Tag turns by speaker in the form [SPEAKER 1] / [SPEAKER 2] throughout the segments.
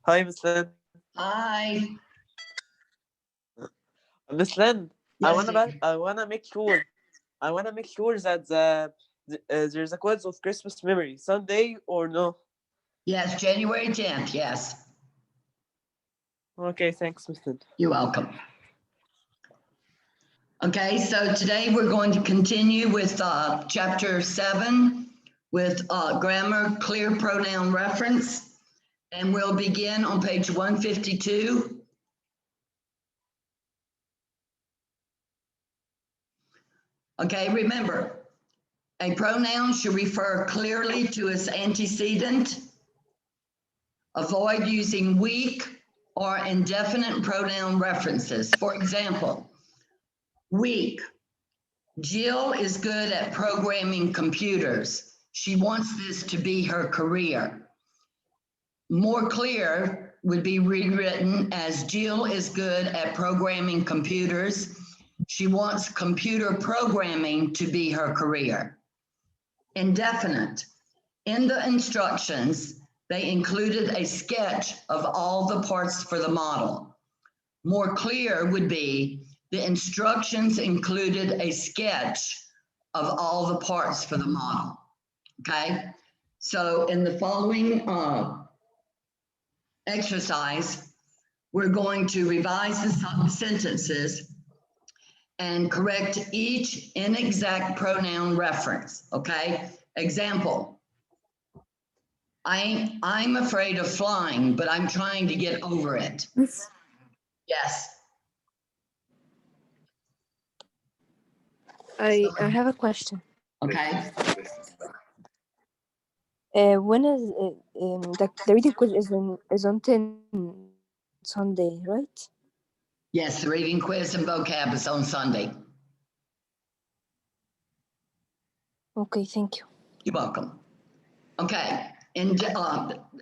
[SPEAKER 1] Hi, Miss Lynn.
[SPEAKER 2] Hi.
[SPEAKER 1] Miss Lynn,
[SPEAKER 2] Yes, dear.
[SPEAKER 1] I wanna make sure. I wanna make sure that there's a quiz of Christmas memory Sunday or no.
[SPEAKER 2] Yes, January 10th. Yes.
[SPEAKER 1] Okay, thanks, Miss Lynn.
[SPEAKER 2] You're welcome. Okay, so today we're going to continue with chapter 7 with grammar, clear pronoun reference, and we'll begin on page 152. Okay, remember, a pronoun should refer clearly to its antecedent. Avoid using weak or indefinite pronoun references. For example, weak. Jill is good at programming computers. She wants this to be her career. More clear would be rewritten as Jill is good at programming computers. She wants computer programming to be her career. Indefinite. In the instructions, they included a sketch of all the parts for the model. More clear would be the instructions included a sketch of all the parts for the model. Okay, so in the following exercise, we're going to revise the sentences and correct each inexact pronoun reference. Okay, example. I'm afraid of flying, but I'm trying to get over it.
[SPEAKER 3] Miss,
[SPEAKER 2] Yes.
[SPEAKER 3] I have a question.
[SPEAKER 2] Okay.
[SPEAKER 3] When is the reading quiz is on 10 Sunday, right?
[SPEAKER 2] Yes, the reading quiz and vocab is on Sunday.
[SPEAKER 3] Okay, thank you.
[SPEAKER 2] You're welcome. Okay. In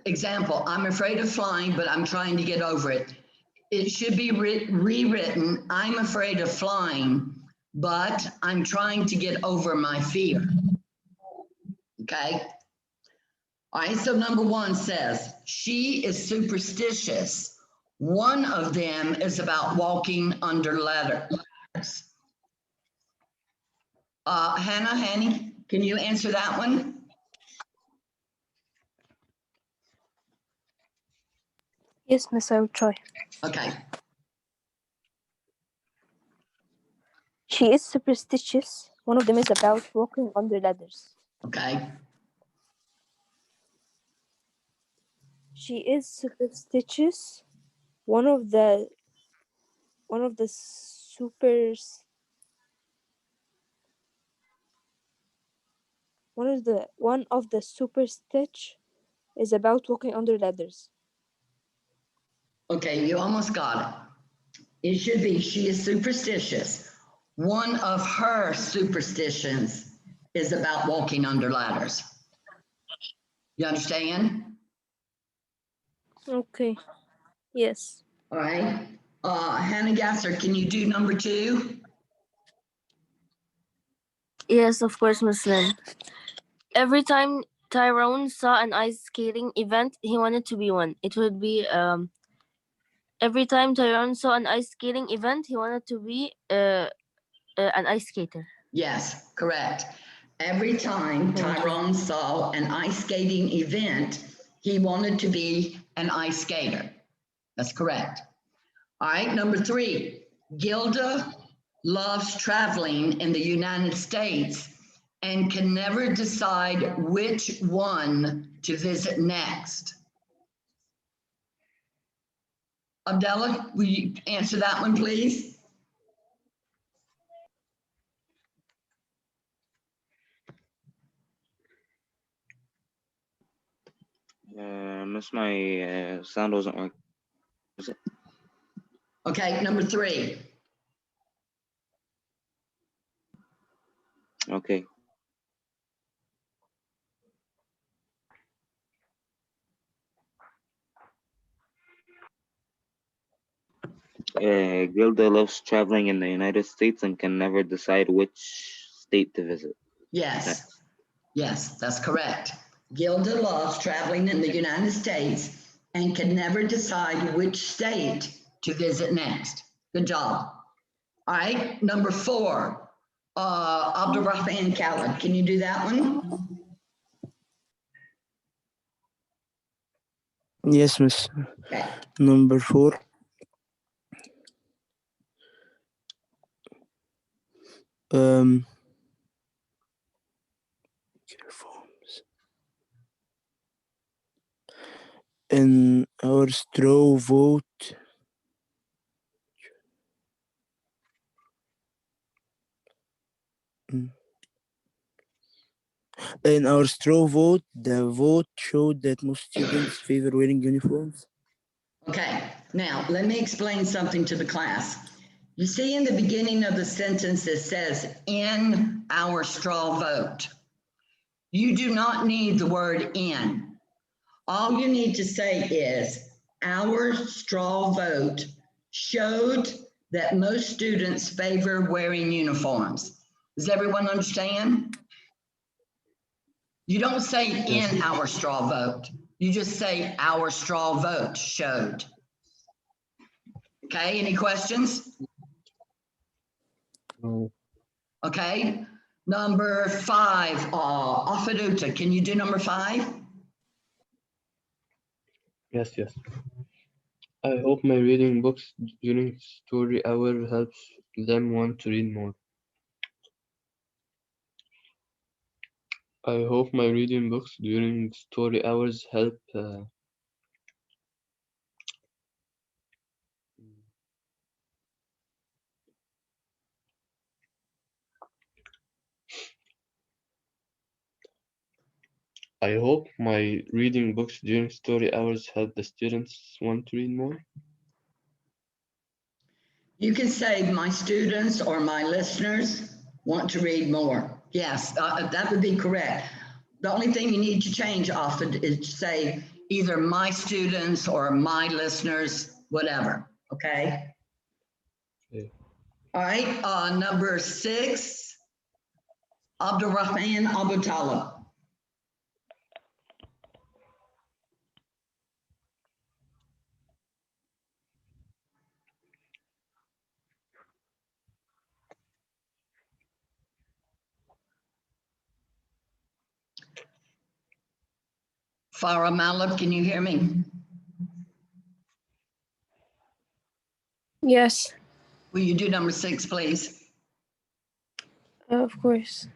[SPEAKER 2] example, I'm afraid of flying, but I'm trying to get over it. It should be rewritten. I'm afraid of flying, but I'm trying to get over my fear. Okay. All right. So number 1 says she is superstitious. One of them is about walking under ladders. Hanny, can you answer that one?
[SPEAKER 3] Yes, Miss, I will try.
[SPEAKER 2] Okay.
[SPEAKER 3] She is superstitious. One of them is about walking under ladders.
[SPEAKER 2] Okay.
[SPEAKER 3] She is superstitious. One of the supers. One of the superstitch is about walking under ladders.
[SPEAKER 2] Okay, you almost got it. It should be she is superstitious. One of her superstitions is about walking under ladders. You understand?
[SPEAKER 3] Okay. Yes.
[SPEAKER 2] All right. Hannah Gasser, can you do number 2?
[SPEAKER 4] Yes, of course, Miss Lynn. Every time Tyrone saw an ice skating event, he wanted to be one. It would be every time Tyrone saw an ice skating event, he wanted to be an ice skater.
[SPEAKER 2] Yes, correct. Every time Tyrone saw an ice skating event, he wanted to be an ice skater. That's correct. All right, number 3, Gilda loves traveling in the United States and can never decide which one to visit next. Abdullah, will you answer that one, please?
[SPEAKER 5] Miss, my sound wasn't working.
[SPEAKER 2] Okay, number 3.
[SPEAKER 5] Okay. Gilda loves traveling in the United States and can never decide which state to visit.
[SPEAKER 2] Yes,
[SPEAKER 5] Okay.
[SPEAKER 2] yes, that's correct. Gilda loves traveling in the United States and can never decide which state to visit next. Good job. All right, number 4, Abdurrahman Khalid. Can you do that one?
[SPEAKER 6] Yes, Miss.
[SPEAKER 2] Okay.
[SPEAKER 6] Number 4. Forms. In our straw vote, the vote showed that most students favor wearing uniforms.
[SPEAKER 2] Okay, now let me explain something to the class. You see in the beginning of the sentence it says, in our straw vote. You do not need the word in. All you need to say is, our straw vote showed that most students favor wearing uniforms. Does everyone understand? You don't say in our straw vote. You just say our straw vote showed. Okay, any questions?
[SPEAKER 7] No.
[SPEAKER 2] Okay, number 5, Afaduta, can you do number 5?
[SPEAKER 7] Yes. I hope my reading books during story hour helps them want to read more. I hope my reading books during story hours help. I hope my reading books during story hours help the students want to read more.
[SPEAKER 2] You can say my students or my listeners want to read more. Yes, that would be correct. The only thing you need to change often is to say either my students or my listeners, whatever, okay?
[SPEAKER 7] Okay.
[SPEAKER 2] All right, number 6, Abdurrahman Abu Talib. Farah Malab, can you hear me?
[SPEAKER 3] Yes,
[SPEAKER 2] Will you do number 6, please?
[SPEAKER 3] of course.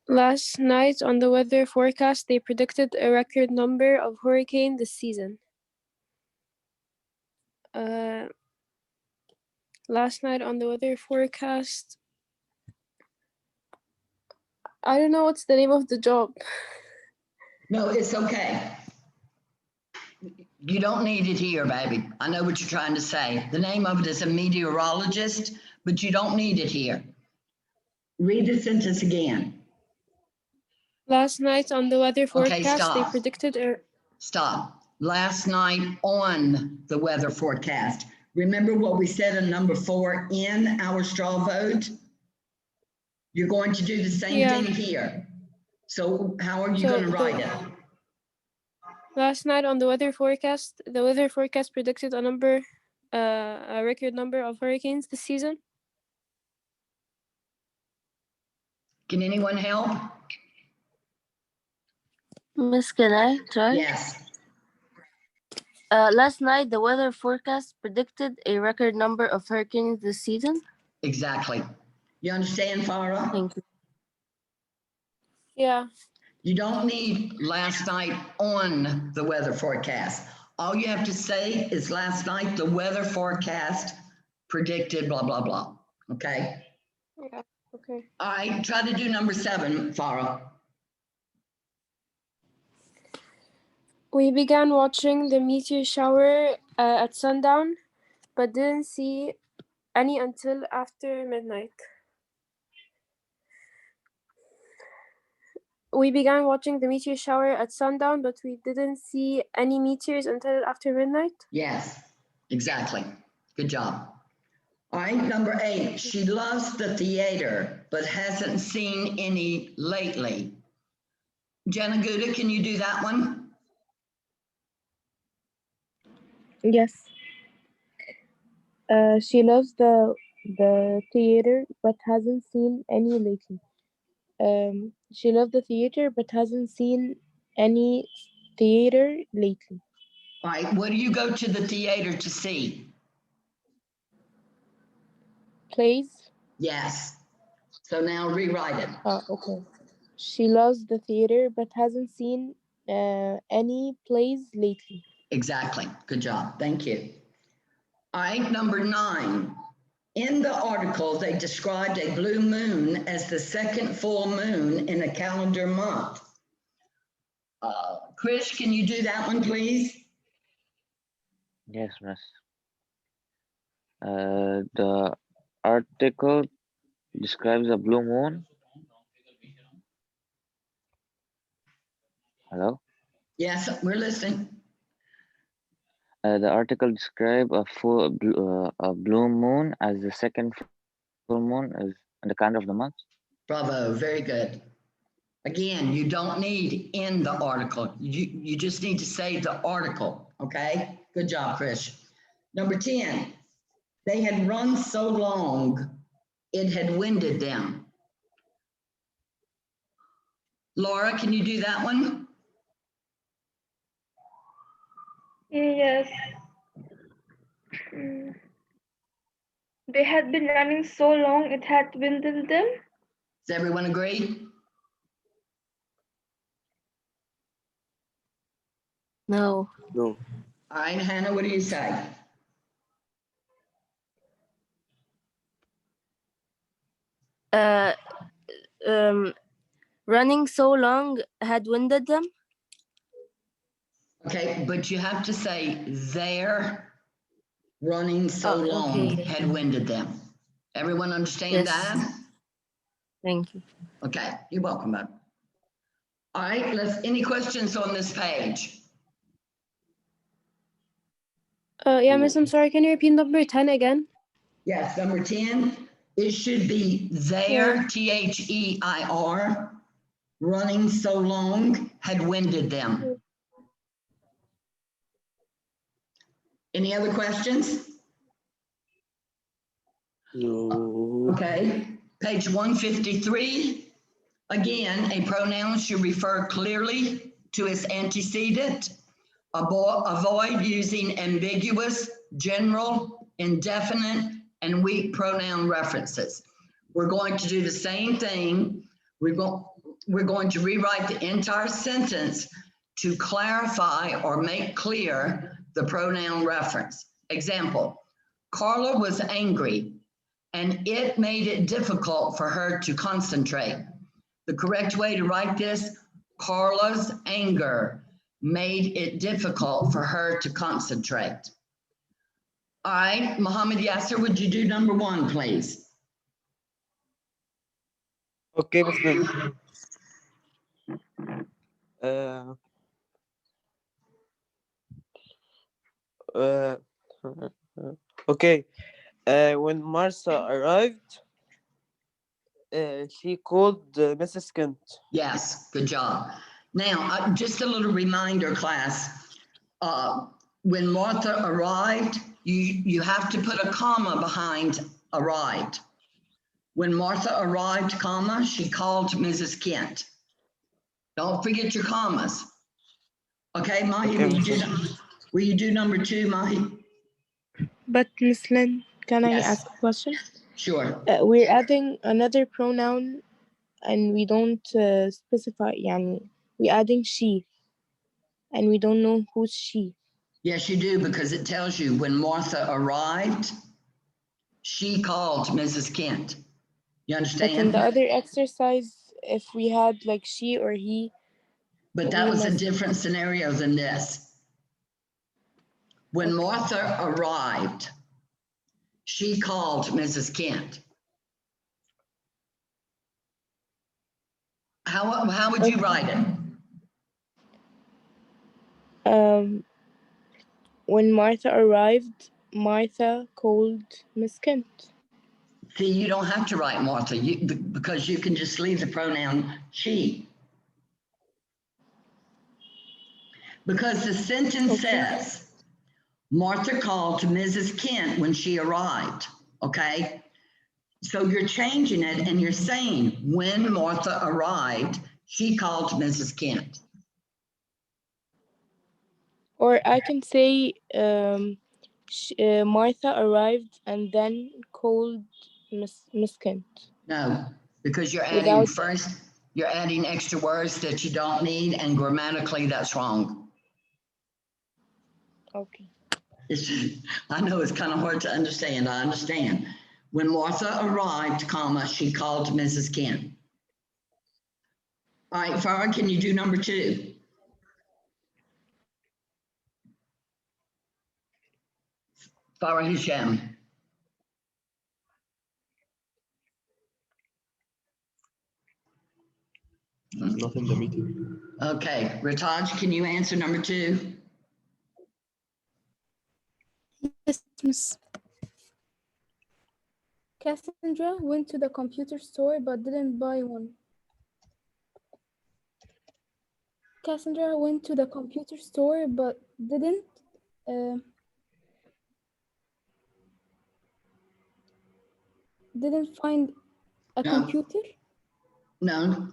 [SPEAKER 3] Last night on the weather forecast, they predicted a record number of hurricanes this season. Last night on the weather forecast, I don't know what's the name of the job.
[SPEAKER 2] No, it's okay. You don't need it here, baby. I know what you're trying to say. The name of it is a meteorologist, but you don't need it here. Read the sentence again.
[SPEAKER 3] Last night on the weather
[SPEAKER 2] Okay,
[SPEAKER 3] forecast, they
[SPEAKER 2] stop.
[SPEAKER 3] predicted a...
[SPEAKER 2] Stop. Last night on the weather forecast. Remember what we said in number 4, in our straw vote? You're going to do the same thing here. So how are you going to write it?
[SPEAKER 3] Last night on the weather forecast predicted a record number of hurricanes this season.
[SPEAKER 2] Can anyone help?
[SPEAKER 4] Miss, can I try?
[SPEAKER 2] Yes.
[SPEAKER 4] Last night, the weather forecast predicted a record number of hurricanes this season.
[SPEAKER 2] Exactly. You understand, Farah?
[SPEAKER 4] Thank you.
[SPEAKER 3] Yeah.
[SPEAKER 2] You don't need last night on the weather forecast. All you have to say is last night the weather forecast predicted blah, blah, blah. Okay?
[SPEAKER 3] Yeah. Okay.
[SPEAKER 2] All right, try to do number 7, Farah.
[SPEAKER 3] We began watching the meteor shower at sundown, but didn't see any until after midnight. We began watching the meteor shower at sundown, but we didn't see any meteors until after midnight.
[SPEAKER 2] Yes, exactly. Good job. All right, number 8. She loves the theater, but hasn't seen any lately. Jenna Guda, can you do that one?
[SPEAKER 3] Yes. She loves the theater but hasn't seen any lately. She loved the theater but hasn't seen any theater lately.
[SPEAKER 2] All right, what do you go to the theater to see?
[SPEAKER 3] Plays.
[SPEAKER 2] Yes. So now rewrite it.
[SPEAKER 3] Okay. She loves the theater but hasn't seen any plays lately.
[SPEAKER 2] Exactly. Good job. Thank you. All right, number 9. In the article, they described a blue moon as the second full moon in a calendar month. Chris, can you do that one, please?
[SPEAKER 5] Yes, miss. The article describes a blue moon. Hello?
[SPEAKER 2] Yes, we're listening.
[SPEAKER 5] The article describes a blue moon as the second full moon is in the calendar of the month.
[SPEAKER 2] Bravo, very good. Again, you don't need in the article. You just need to say the article, okay? Good job, Chris. Number 10, they had run so long, it had winded them. Laura, can you do that one?
[SPEAKER 8] Yes. They had been running so long it had winded them.
[SPEAKER 2] Does everyone agree?
[SPEAKER 4] No.
[SPEAKER 6] No.
[SPEAKER 2] All right, Hannah, what do you say?
[SPEAKER 4] Uh, running so long had winded them.
[SPEAKER 2] Okay, but you have to say their running so long
[SPEAKER 4] Okay.
[SPEAKER 2] had winded them. Everyone understand
[SPEAKER 4] Yes.
[SPEAKER 2] that?
[SPEAKER 4] Thank you.
[SPEAKER 2] Okay, you're welcome, bud. All right, any questions on this page?
[SPEAKER 3] Yeah, Miss, I'm sorry. Can you repeat number 10 again?
[SPEAKER 2] Yes, number 10, it should be their, T-H-E-I-R, running so long had winded them. Any other questions?
[SPEAKER 6] No.
[SPEAKER 2] Okay, page 153. Again, a pronoun should refer clearly to its antecedent. Avoid using ambiguous, general, indefinite, and weak pronoun references. We're going to do the same thing. We're going to rewrite the entire sentence to clarify or make clear the pronoun reference. Example, Carla was angry and it made it difficult for her to concentrate. The correct way to write this, Carla's anger made it difficult for her to concentrate. All right, Mohammed Yasser, would you do number 1, please?
[SPEAKER 1] Okay, Miss Lynn. Uh, uh, okay. When Martha arrived, she called Mrs. Kent.
[SPEAKER 2] Yes, good job. Now, just a little reminder, class. When Martha arrived, you have to put a comma behind arrived. When Martha arrived, comma, she called Mrs. Kent. Don't forget your commas. Okay, Mahi,
[SPEAKER 1] Okay,
[SPEAKER 2] will you do number 2, Mahi?
[SPEAKER 3] But Miss Lynn, can I
[SPEAKER 2] Yes.
[SPEAKER 3] ask a question?
[SPEAKER 2] Sure.
[SPEAKER 3] We're adding another pronoun and we don't specify, yani, we're adding she and we don't know who's she.
[SPEAKER 2] Yes, you do, because it tells you when Martha arrived, she called Mrs. Kent. You
[SPEAKER 3] But in
[SPEAKER 2] understand?
[SPEAKER 3] the other exercise, if we had like she or he,
[SPEAKER 2] But that was a
[SPEAKER 3] must...
[SPEAKER 2] different scenario than this. When Martha arrived, she called Mrs. Kent. How would you write it?
[SPEAKER 3] When Martha arrived, Martha called Miss Kent.
[SPEAKER 2] See, you don't have to write Martha because you can just leave the pronoun she. Because the sentence says, Martha called to Mrs. Kent when she arrived, okay? So you're changing it and you're saying, when Martha arrived, she called to Mrs. Kent.
[SPEAKER 3] Or I can say Martha arrived and then called Miss Kent.
[SPEAKER 2] No, because you're adding
[SPEAKER 3] Without
[SPEAKER 2] first, you're adding extra words that you don't need, and grammatically that's wrong.
[SPEAKER 3] okay.
[SPEAKER 2] I know it's kind of hard to understand. I understand. When Martha arrived, comma, she called Mrs. Kent. All right, Farah, can you do number 2? Farah Hisham.
[SPEAKER 7] Not in the meeting.
[SPEAKER 2] Okay, Ritaj, can you answer number 2?
[SPEAKER 9] Yes, Miss. Cassandra went to the computer store but didn't buy one. Cassandra went to the computer store but didn't find a computer.
[SPEAKER 2] No,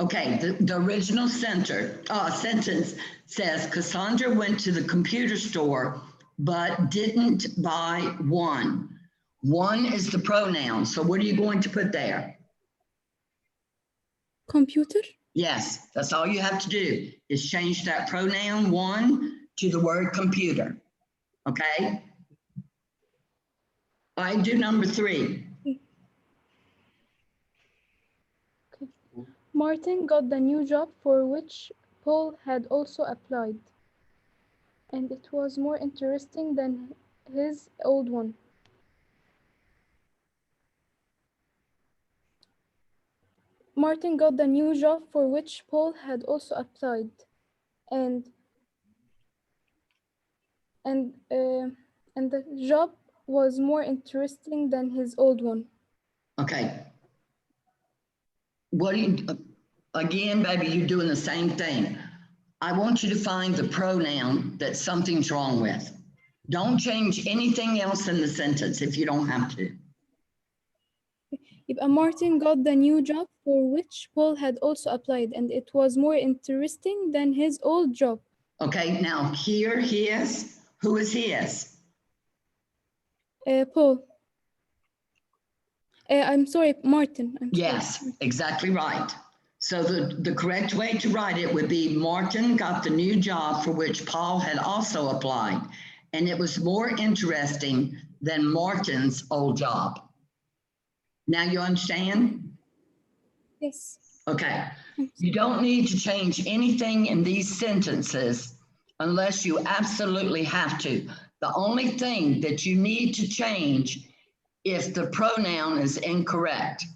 [SPEAKER 2] okay, the original sentence says Cassandra went to the computer store but didn't buy one. One is the pronoun, so what are you going to put there?
[SPEAKER 9] Computer?
[SPEAKER 2] Yes, that's all you have to do is change that pronoun one to the word computer, okay? I do number 3.
[SPEAKER 9] Martin got the new job for which Paul had also applied, and it was more interesting than his old one. Martin got the new job for which Paul had also applied, and the job was more interesting than his old one.
[SPEAKER 2] Okay. What do you, again, baby, you're doing the same thing. I want you to find the pronoun that something's wrong with. Don't change anything else in the sentence if you don't have to.
[SPEAKER 9] Martin got the new job for which Paul had also applied, and it was more interesting than his old job.
[SPEAKER 2] Okay, now here he is. Who is his?
[SPEAKER 9] Paul. I'm sorry, Martin.
[SPEAKER 2] Yes, exactly right. So the correct way to write it would be Martin got the new job for which Paul had also applied, and it was more interesting than Martin's old job. Now you understand?
[SPEAKER 9] Yes.
[SPEAKER 2] Okay. You don't need to change anything in these sentences unless you absolutely have to. The only thing that you need to change if the pronoun is incorrect.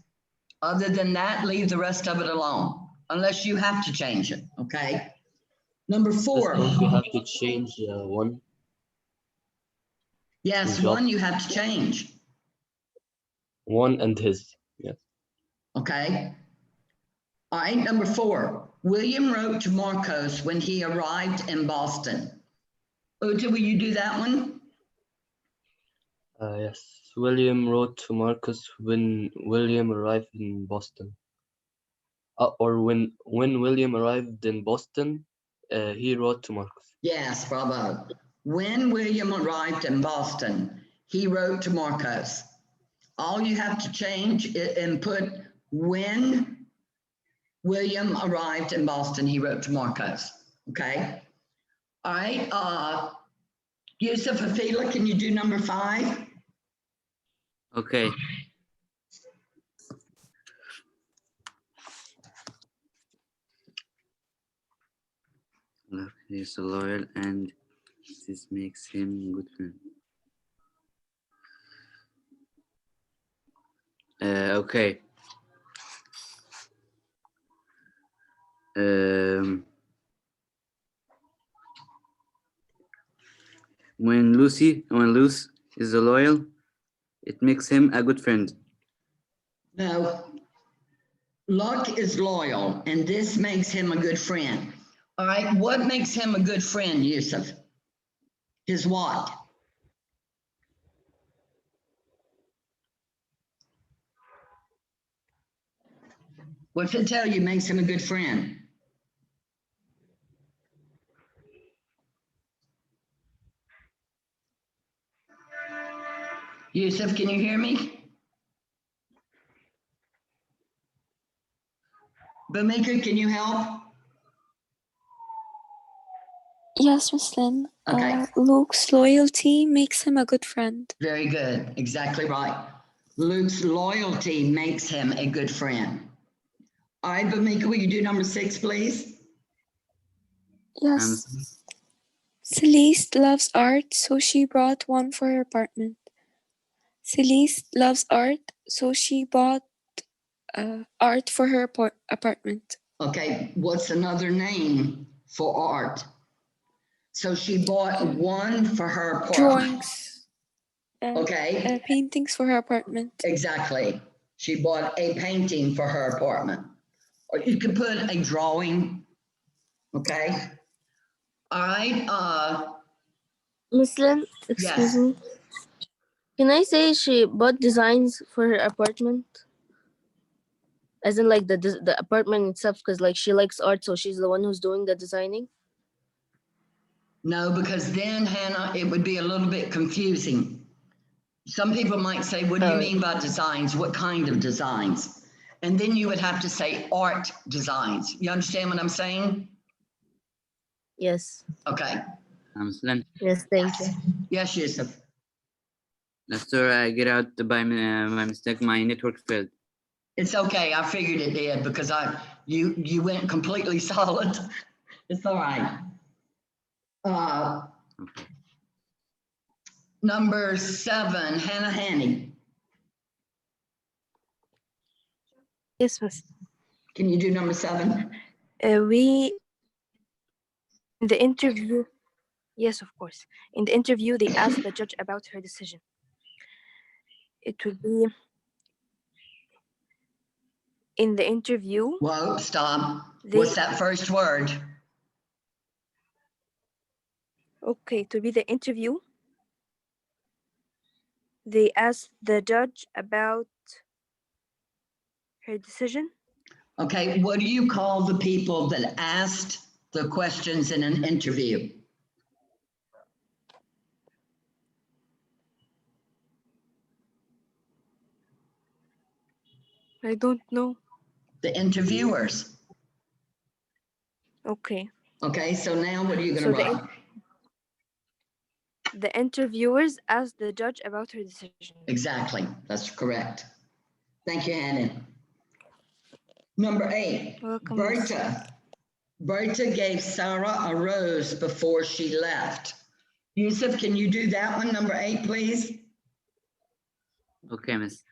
[SPEAKER 2] Other than that, leave the rest of it alone, unless you have to change it, okay? Number 4.
[SPEAKER 7] Don't we have to change one?
[SPEAKER 2] Yes, one you have to change.
[SPEAKER 7] One and his, yes.
[SPEAKER 2] Okay. All right, number 4. William wrote to Marcos when he arrived in Boston. Uta, will you do that one?
[SPEAKER 7] Yes. William wrote to Marcus when William arrived in Boston. Or when William arrived in Boston, he wrote to Marcus.
[SPEAKER 2] Yes, bravo. When William arrived in Boston, he wrote to Marcos. All you have to change it and put when William arrived in Boston, he wrote to Marcos. Okay. All right. Yusuf Afila, can you do number 5?
[SPEAKER 5] Okay. He's so loyal and this makes him good friend. Okay. When Luce is loyal, it makes him a good friend.
[SPEAKER 2] No. Luck is loyal, and this makes him a good friend. All right, what makes him a good friend, Yusuf? His what? What's it tell you makes him a good friend? Yusuf, can you hear me? Bamika, can you help?
[SPEAKER 10] Yes, Miss Lynn.
[SPEAKER 2] Okay.
[SPEAKER 10] Luke's loyalty makes him a good friend.
[SPEAKER 2] Very good. Exactly right. Luke's loyalty makes him a good friend. All right, Bamika, will you do number 6, please?
[SPEAKER 10] Yes. Celeste loves art, so she brought one for her apartment. Celeste loves art, so she bought art for her apartment.
[SPEAKER 2] Okay, what's another name for art? So she bought one for her apartment.
[SPEAKER 10] Drawings.
[SPEAKER 2] Okay.
[SPEAKER 10] Paintings for her apartment.
[SPEAKER 2] Exactly. She bought a painting for her apartment. Or you could put a drawing. Okay. All right.
[SPEAKER 4] Miss Lynn, excuse
[SPEAKER 2] Yes.
[SPEAKER 4] me. Can I say she bought designs for her apartment? As in like the apartment itself, because like she likes art, so she's the one who's doing the designing?
[SPEAKER 2] No, because then, Hannah, it would be a little bit confusing. Some people might say, what do you mean by designs? What kind of designs? And then you would have to say art designs. You understand what I'm saying?
[SPEAKER 4] Yes.
[SPEAKER 2] Okay.
[SPEAKER 5] Muslim.
[SPEAKER 4] Yes, thank you.
[SPEAKER 2] Yes, Yusuf.
[SPEAKER 5] After I get out by my mistake, my network failed.
[SPEAKER 2] It's okay. I figured it did because you went completely solid. It's all right. Number 7, Hannah Hanny.
[SPEAKER 3] Yes, Miss.
[SPEAKER 2] Can you do number 7?
[SPEAKER 3] We in the interview. Yes, of course. In the interview, they asked the judge about her decision. It would be in the interview.
[SPEAKER 2] Whoa, stop. What's that first word?
[SPEAKER 3] Okay, to be the interview, they asked the judge about her decision.
[SPEAKER 2] Okay, what do you call the people that asked the questions in an interview?
[SPEAKER 3] I don't know.
[SPEAKER 2] The interviewers.
[SPEAKER 3] Okay.
[SPEAKER 2] Okay, so now what are you going to write?
[SPEAKER 3] The interviewers asked the judge about her decision.
[SPEAKER 2] Exactly, that's correct. Thank you, Hannah. Number 8,
[SPEAKER 3] Welcome,
[SPEAKER 2] Berta. Berta gave Sarah a rose before she left. Yusuf, can you do that one, number 8, please?
[SPEAKER 5] Okay, miss.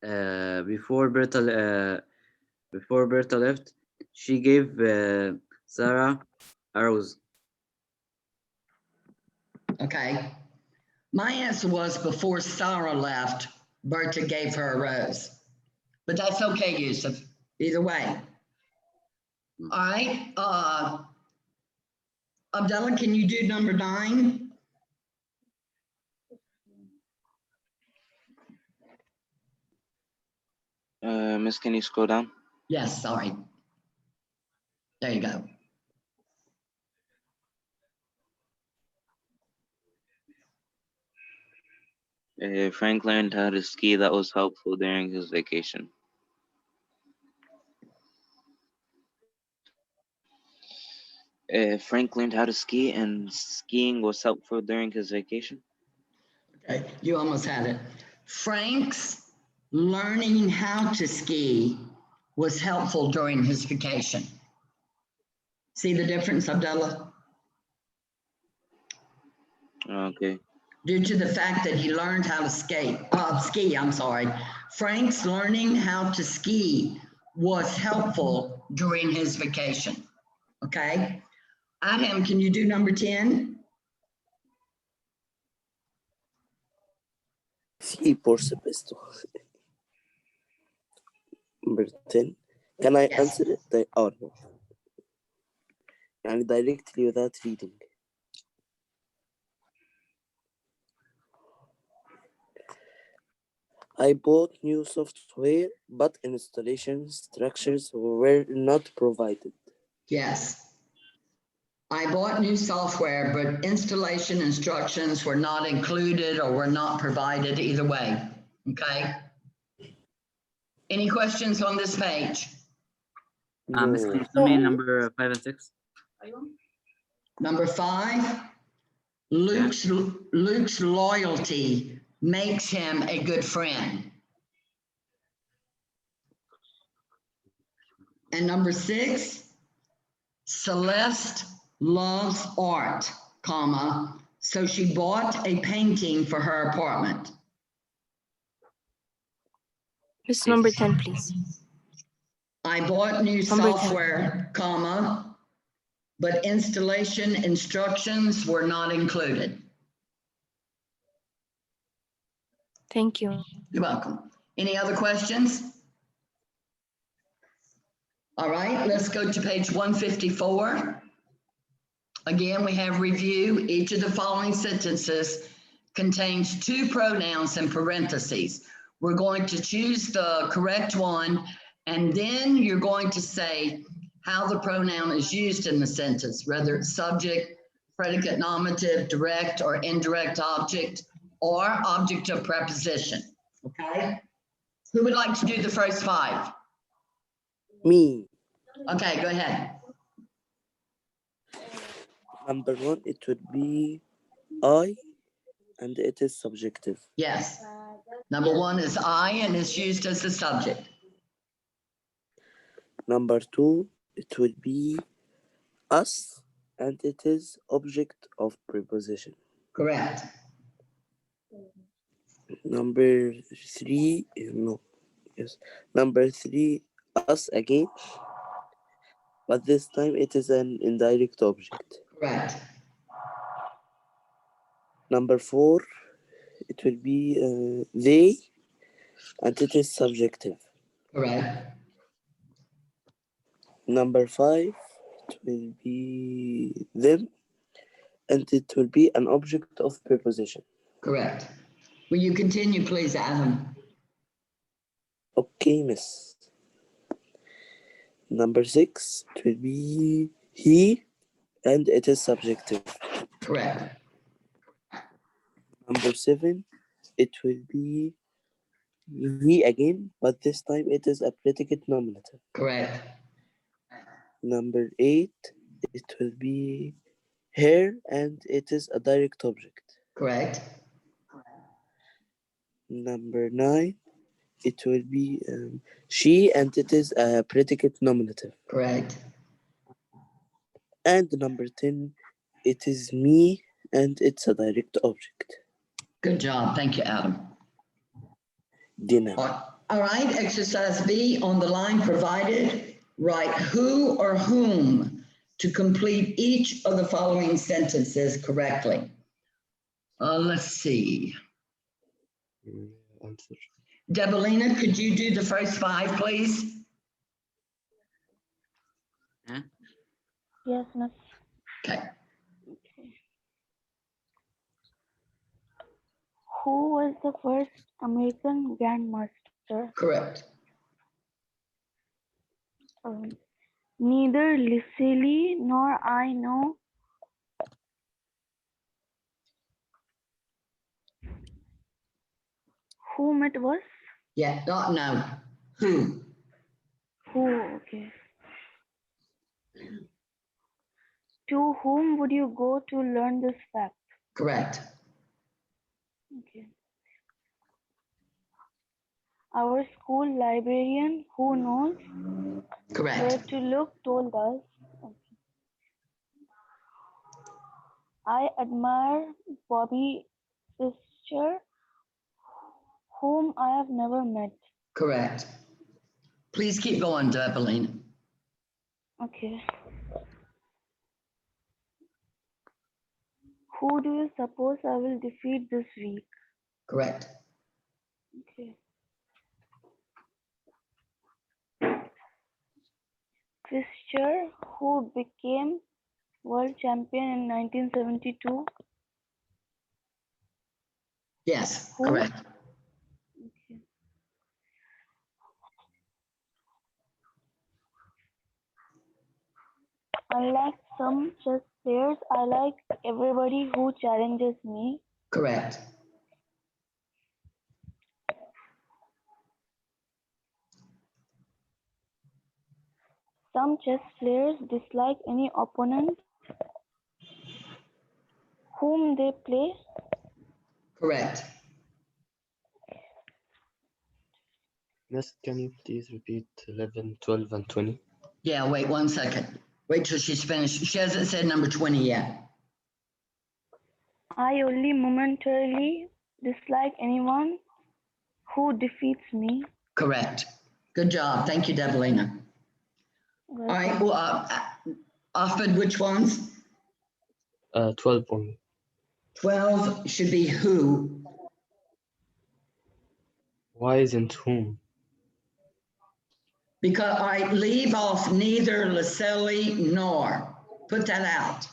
[SPEAKER 5] Before Berta left, she gave Sarah a rose.
[SPEAKER 2] Okay. My answer was before Sarah left, Berta gave her a rose. But that's okay, Yusuf. Either way. All right. Abdullah, can you do number 9?
[SPEAKER 5] Miss, can you scroll down?
[SPEAKER 2] Yes, sorry. There you go.
[SPEAKER 5] Frank learned how to ski. That was helpful during his vacation. Frank learned how to ski, and skiing was helpful during his vacation.
[SPEAKER 2] Okay, you almost had it. Frank's learning how to ski was helpful during his vacation. See the difference, Abdullah?
[SPEAKER 5] Okay.
[SPEAKER 2] Due to the fact that he learned how to ski, Frank's learning how to ski was helpful during his vacation. Okay. Adam, can you do number 10?
[SPEAKER 6] Sí, por supuesto. Number 10. Can I
[SPEAKER 2] Yes.
[SPEAKER 6] answer it? No. يعني directly without reading. I bought new software, but installation instructions were not provided.
[SPEAKER 2] Yes. I bought new software, but installation instructions were not included or were not provided either way. Okay. Any questions on this page?
[SPEAKER 11] Miss, can you
[SPEAKER 6] No.
[SPEAKER 11] show me number 5 and 6?
[SPEAKER 2] Number 5, Luke's loyalty makes him a good friend. And number 6, Celeste loves art, comma, so she bought a painting for her apartment.
[SPEAKER 4] Miss, number 10, please.
[SPEAKER 2] I bought new
[SPEAKER 4] Number 10.
[SPEAKER 2] software, comma, but installation instructions were not included.
[SPEAKER 4] Thank you.
[SPEAKER 2] You're welcome. Any other questions? All right, let's go to page 154. Again, we have review. Each of the following sentences contains 2 pronouns in parentheses. We're going to choose the correct one, and then you're going to say how the pronoun is used in the sentence, whether it's subject, predicate, nominative, direct or indirect object, or object of preposition, okay? Who would like to do the first 5?
[SPEAKER 6] Me.
[SPEAKER 2] Okay, go ahead.
[SPEAKER 6] Number 1, it would be I, and it is subjective.
[SPEAKER 2] Yes. Number 1 is I and is used as the subject.
[SPEAKER 6] Number 2, it would be us, and it is object of preposition.
[SPEAKER 2] Correct.
[SPEAKER 6] Number 3, no, yes. Number 3, us again, but this time it is an indirect object.
[SPEAKER 2] Correct.
[SPEAKER 6] Number 4, it will be they, and it is subjective.
[SPEAKER 2] Correct.
[SPEAKER 6] Number 5, it will be them, and it will be an object of preposition.
[SPEAKER 2] Correct. Will you continue, please, Adam?
[SPEAKER 6] Okay, miss. Number 6, it will be he, and it is subjective.
[SPEAKER 2] Correct.
[SPEAKER 6] Number 7, it will be he again, but this time it is a predicate nominative.
[SPEAKER 2] Correct.
[SPEAKER 6] Number 8, it will be her, and it is a direct object.
[SPEAKER 2] Correct.
[SPEAKER 6] Number 9, it will be she, and it is a predicate nominative.
[SPEAKER 2] Correct.
[SPEAKER 6] And number 10, it is me, and it's a direct object.
[SPEAKER 2] Good job. Thank you, Adam.
[SPEAKER 6] Dinner.
[SPEAKER 2] All right, exercise B, on the line provided, write who or whom to complete each of the following sentences correctly. Let's see.
[SPEAKER 7] Answer.
[SPEAKER 2] Debelina, could you do the first 5, please?
[SPEAKER 3] Yes, miss.
[SPEAKER 2] Okay.
[SPEAKER 3] Who was the first American Grandmaster?
[SPEAKER 2] Correct.
[SPEAKER 3] Neither Lucille nor I know. Whom it was?
[SPEAKER 2] Yeah, not no. Who?
[SPEAKER 3] Who, okay. To whom would you go to learn this fact?
[SPEAKER 2] Correct.
[SPEAKER 3] Okay. Our school librarian, who knows where
[SPEAKER 2] Correct.
[SPEAKER 3] to look, told us. Okay. I admire Bobby Fischer, whom I have never met.
[SPEAKER 2] Correct. Please keep going, Debelina.
[SPEAKER 3] Okay. Who do you suppose I will defeat this week?
[SPEAKER 2] Correct.
[SPEAKER 3] Okay.
[SPEAKER 8] Fischer, who became world champion in 1972.
[SPEAKER 2] Yes,
[SPEAKER 8] Who?
[SPEAKER 2] correct.
[SPEAKER 8] Okay. Unlike some chess players, I like everybody who challenges me.
[SPEAKER 2] Correct.
[SPEAKER 8] Some chess players dislike any opponent whom they play.
[SPEAKER 2] Correct.
[SPEAKER 7] Miss, can you please repeat 11, 12, and 20?
[SPEAKER 2] Yeah, wait 1 second. Wait till she's finished. She hasn't said number 20 yet.
[SPEAKER 8] I only momentarily dislike anyone who defeats me.
[SPEAKER 2] Correct. Good job. Thank you, Develina. All right, well, Ahmed, which ones?
[SPEAKER 7] 12 only.
[SPEAKER 2] 12 should be who?
[SPEAKER 7] Why isn't whom?
[SPEAKER 2] Because I leave off neither Lacelli nor. Put that out.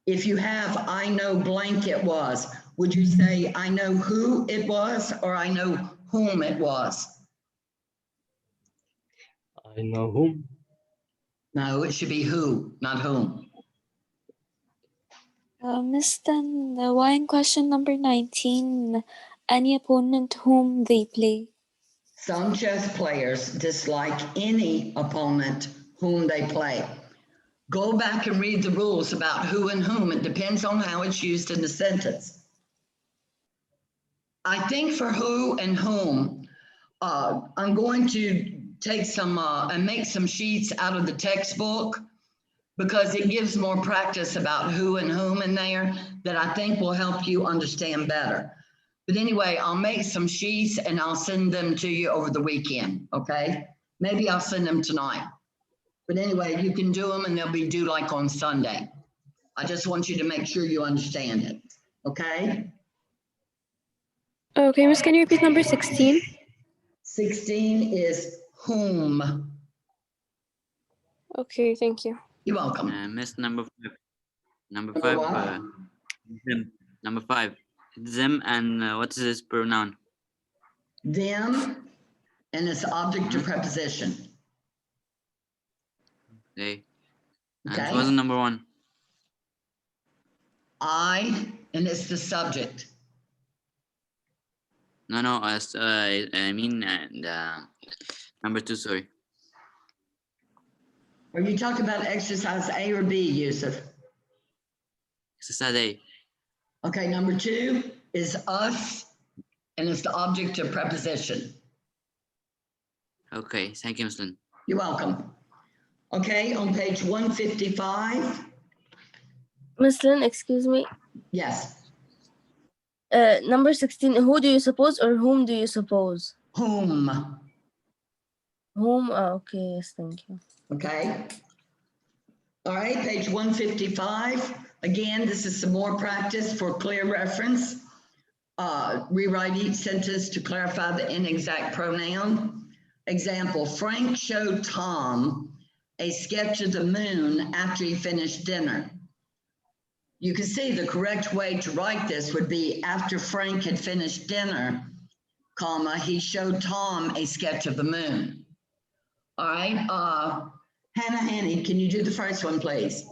[SPEAKER 2] If you have I know blank it was, would you say I know who it was or I know whom it was?
[SPEAKER 7] I know whom.
[SPEAKER 2] No, it should be who, not whom.
[SPEAKER 10] Miss, then why in question number 19, any opponent whom they play?
[SPEAKER 2] Some chess players dislike any opponent whom they play. Go back and read the rules about who and whom. It depends on how it's used in the sentence. I think for who and whom, I'm going to take some and make some sheets out of the textbook because it gives more practice about who and whom in there that I think will help you understand better. But anyway, I'll make some sheets and I'll send them to you over the weekend, okay? Maybe I'll send them tonight. But anyway, you can do them and they'll be due like on Sunday. I just want you to make sure you understand it, okay?
[SPEAKER 3] Okay, Miss, can you repeat number 16?
[SPEAKER 2] 16 is whom.
[SPEAKER 3] Okay, thank you.
[SPEAKER 2] You're welcome.
[SPEAKER 11] Miss, number 5. Number
[SPEAKER 2] Number
[SPEAKER 11] 5.
[SPEAKER 2] what?
[SPEAKER 11] Them. Number 5. Them, and what is this pronoun?
[SPEAKER 2] Them, and it's object to preposition.
[SPEAKER 11] They. And
[SPEAKER 2] Okay.
[SPEAKER 11] it wasn't number 1.
[SPEAKER 2] I, and it's the subject.
[SPEAKER 11] No, I mean, number 2, sorry.
[SPEAKER 2] Are you talking about exercise A or B, Yusuf?
[SPEAKER 11] Exercise A.
[SPEAKER 2] Okay, number 2 is us, and it's the object of preposition.
[SPEAKER 11] Okay, thank you, Miss Lynn.
[SPEAKER 2] You're welcome. Okay, on page 155.
[SPEAKER 4] Miss Lynn, excuse me.
[SPEAKER 2] Yes.
[SPEAKER 4] Number 16, who do you suppose or whom do you suppose?
[SPEAKER 2] Whom.
[SPEAKER 4] Whom? Oh, okay, yes, thank you.
[SPEAKER 2] Okay. All right, page 155. Again, this is some more practice for clear reference. Rewrite each sentence to clarify the inexact pronoun. Example, Frank showed Tom a sketch of the moon after he finished dinner. You can see the correct way to write this would be after Frank had finished dinner, comma, he showed Tom a sketch of the moon. All right, Hannah Hanny, can you do the first one, please?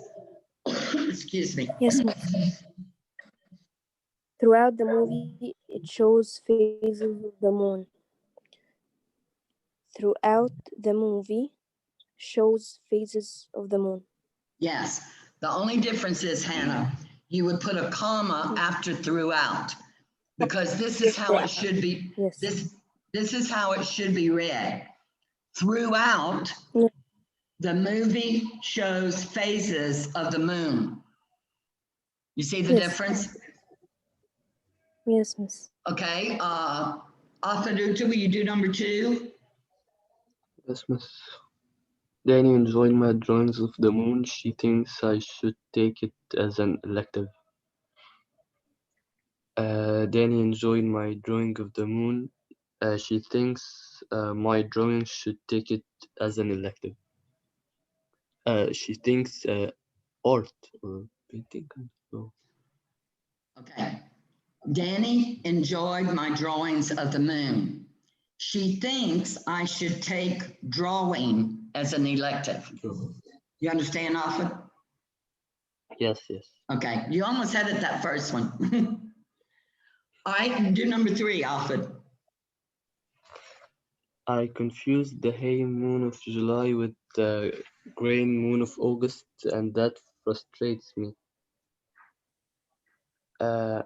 [SPEAKER 2] Excuse me.
[SPEAKER 3] Yes, Miss. Throughout the movie, it shows phases of the moon. Throughout the movie, shows phases of the moon.
[SPEAKER 2] Yes, the only difference is, Hannah, you would put a comma after throughout because this is how it should be.
[SPEAKER 3] Yes.
[SPEAKER 2] This is how it should be read. Throughout,
[SPEAKER 3] Yes.
[SPEAKER 2] the movie shows phases of the moon. You see the
[SPEAKER 3] Yes.
[SPEAKER 2] difference?
[SPEAKER 3] Yes, Miss.
[SPEAKER 2] Okay, Afaduta, will you do number 2?
[SPEAKER 7] Yes, Miss. Danny enjoyed my drawings of the moon. She thinks I should take it as an elective. Danny enjoyed my drawing of the moon. She thinks my drawing should take it as an elective. She thinks art or painting. I don't know.
[SPEAKER 2] Okay. Danny enjoyed my drawings of the moon. She thinks I should take drawing as an elective. You understand, Alfred?
[SPEAKER 7] Yes, yes.
[SPEAKER 2] Okay, you almost had it that first one. All right, do number 3, Alfred.
[SPEAKER 7] I confuse the hay moon of July with the gray moon of August, and that frustrates me. Uh,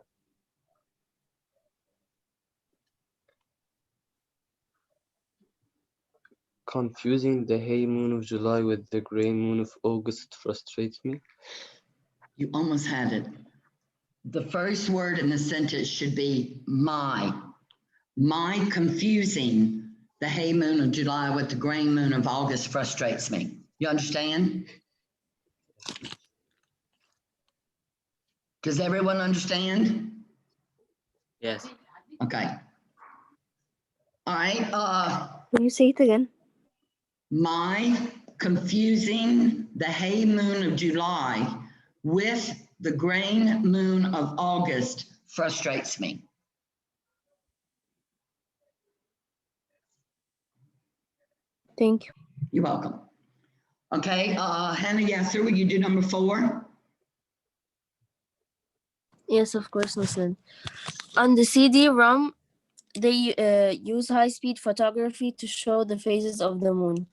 [SPEAKER 7] Confusing the hay moon of July with the gray moon of August frustrates me.
[SPEAKER 2] You almost had it. The first word in the sentence should be my. My confusing the hay moon of July with the gray moon of August frustrates me. You understand? Does everyone understand?
[SPEAKER 11] Yes.
[SPEAKER 2] Okay. All right,
[SPEAKER 4] Can you say it again?
[SPEAKER 2] my confusing the hay moon of July with the gray moon of August frustrates me.
[SPEAKER 4] Thank you.
[SPEAKER 2] You're welcome. Okay, Hannah Yasser, will you do number 4?
[SPEAKER 4] Yes, of course, Muslim. On the CD-ROM, they use high-speed photography to show the phases of the moon.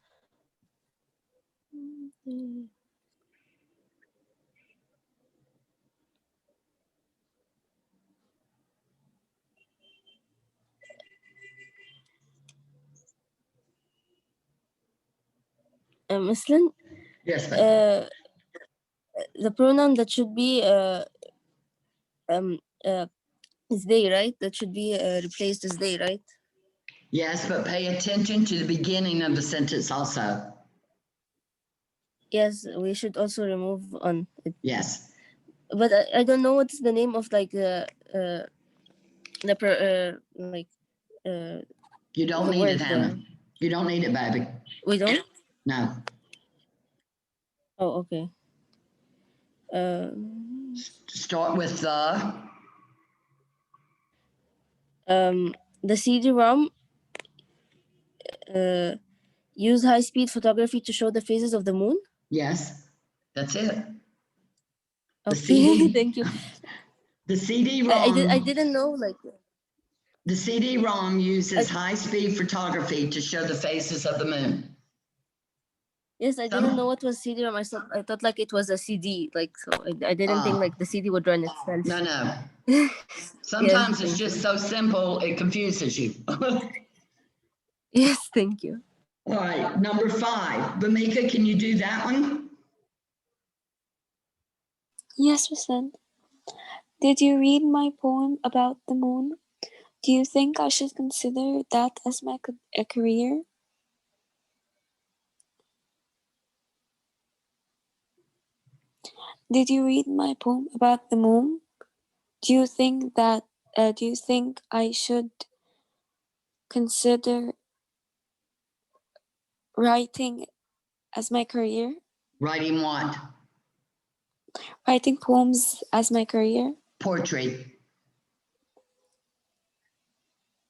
[SPEAKER 4] Muslim,
[SPEAKER 2] Yes, ma'am.
[SPEAKER 4] the pronoun that should be is they, right? That should be replaced as they, right?
[SPEAKER 2] Yes, but pay attention to the beginning of the sentence also.
[SPEAKER 4] Yes, we should also remove on it.
[SPEAKER 2] Yes.
[SPEAKER 4] But I don't know what's the name of like
[SPEAKER 2] You don't
[SPEAKER 4] the
[SPEAKER 2] need it,
[SPEAKER 4] word
[SPEAKER 2] Hannah. You don't need it, baby.
[SPEAKER 4] we don't.
[SPEAKER 2] No.
[SPEAKER 4] Oh, okay.
[SPEAKER 2] Start with
[SPEAKER 4] The CD-ROM use high-speed photography to show the phases of the moon.
[SPEAKER 2] yes, that's it. The
[SPEAKER 4] Okay,
[SPEAKER 2] CD,
[SPEAKER 4] thank you.
[SPEAKER 2] the CD-ROM.
[SPEAKER 4] I didn't know like.
[SPEAKER 2] The CD-ROM uses high-speed photography to show the phases of the moon.
[SPEAKER 4] Yes, I didn't know what was CD-ROM. I thought like it was a CD, like so. I didn't think like the CD would run itself.
[SPEAKER 2] No, no.
[SPEAKER 4] Yes,
[SPEAKER 2] Sometimes it's just so simple, it confuses you.
[SPEAKER 4] yes, thank you.
[SPEAKER 2] All right, number 5. Bamika, can you do that one?
[SPEAKER 10] Yes, Muslim. Did you read my poem about the moon? Do you think I should consider that as a career? Did you read my poem about the moon? Do you think I should consider writing as my career?
[SPEAKER 2] Writing what?
[SPEAKER 10] Writing poems as my career?
[SPEAKER 2] Poetry.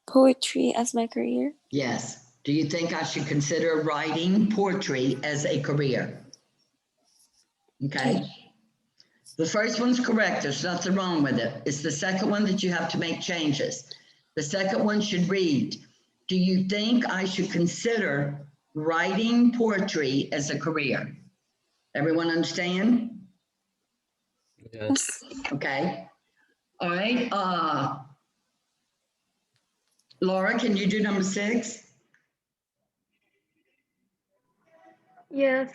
[SPEAKER 10] Poetry as my career?
[SPEAKER 2] Yes. Do you think I should consider writing poetry as a career? Okay. The first one's correct. There's nothing wrong with it. It's the second one that you have to make changes. The second one should read, do you think I should consider writing poetry as a career? Everyone understand?
[SPEAKER 7] Yes.
[SPEAKER 2] Okay. All right. Laura, can you do number 6?
[SPEAKER 8] Yes.